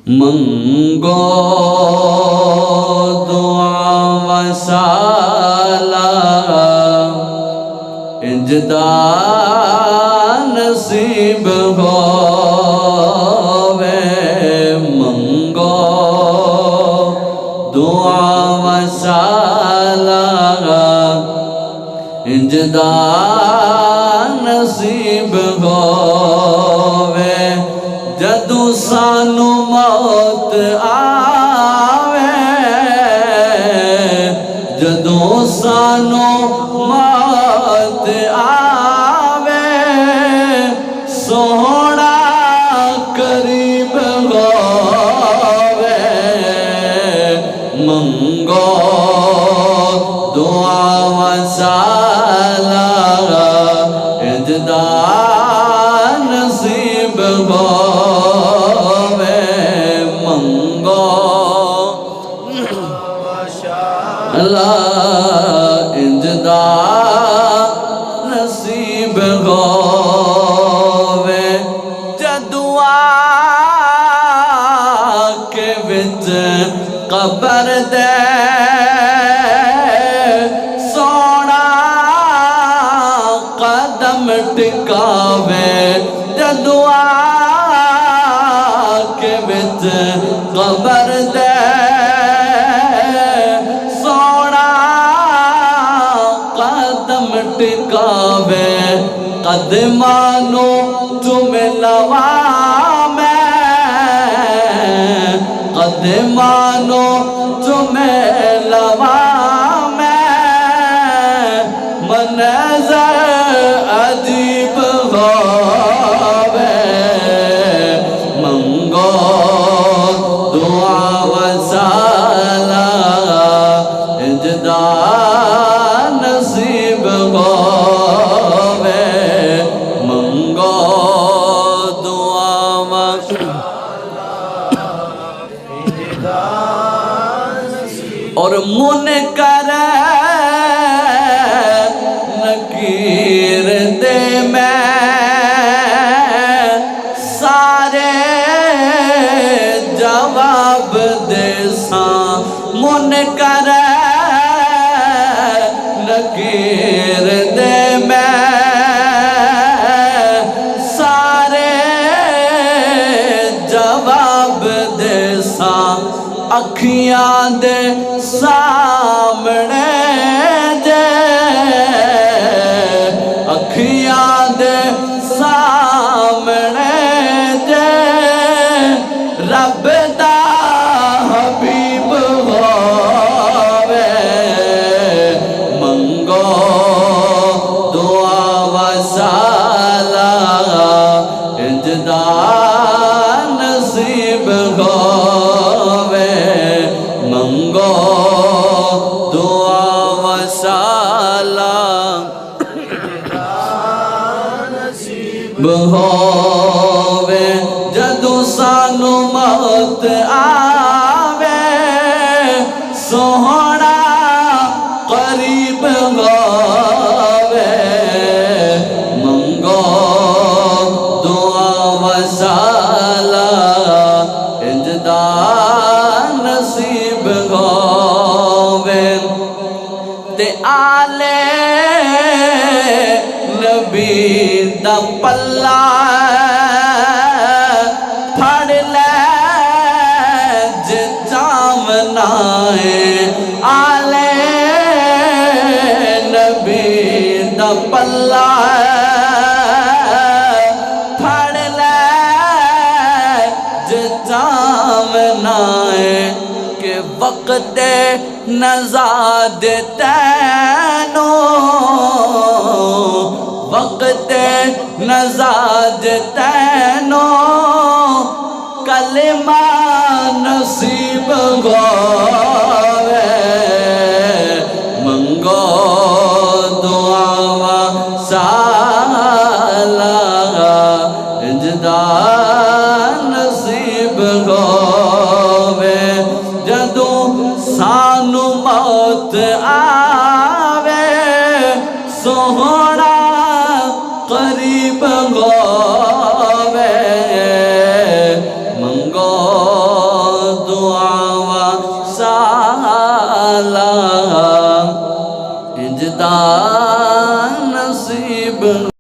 منگو دعا وسالہ اجدا نصیب ہووے منگو دعا وسالہ اجدا نصیب ہووے جدو سانو موت آوے جدو سانو موت آوے سونا قریب ہووے منگو دعا وسالہ اجدا نصیب ہووے منگو اللہ اجدا نصیب ہووے جدو آکے وچ قبر دے سونا قدم ٹکاوے جدو آکے وچ قبر دے سونا قدم ٹکاوے قدمانو تم لوامے قدمانو تم لوامے منظر عجیب ہووے منگو دعا وسالہ اجدا نصیب ہووے منگو دعا وسالہ اور منکر نکیر دے میں سارے جواب دے ساں منکر نکیر دے میں سارے جواب دے ساں اکھیاں دے سامنے جے اکھیاں دے سامنے جے رب دا حبیب ہووے منگو دعا وسالہ اجدا نصیب ہووے منگو دعا وسالہ ہووے جدو سانو موت آوے سونا قریب ہووے منگو دعا وسالہ اجدا نصیب ہووے تے آلے نبی دا پلہ پھڑ لے جے جامنا ہے آلے نبی دا پلہ پھڑ لے جے جامنا ہے کہ وقت نزاد تینو وقت نزاد تینو کلمہ نصیب ہووے منگو دعا وسالہ اجدا نصیب ہووے جدو سانو موت آوے سونا قریب ہووے منگو والا انجدا نصیب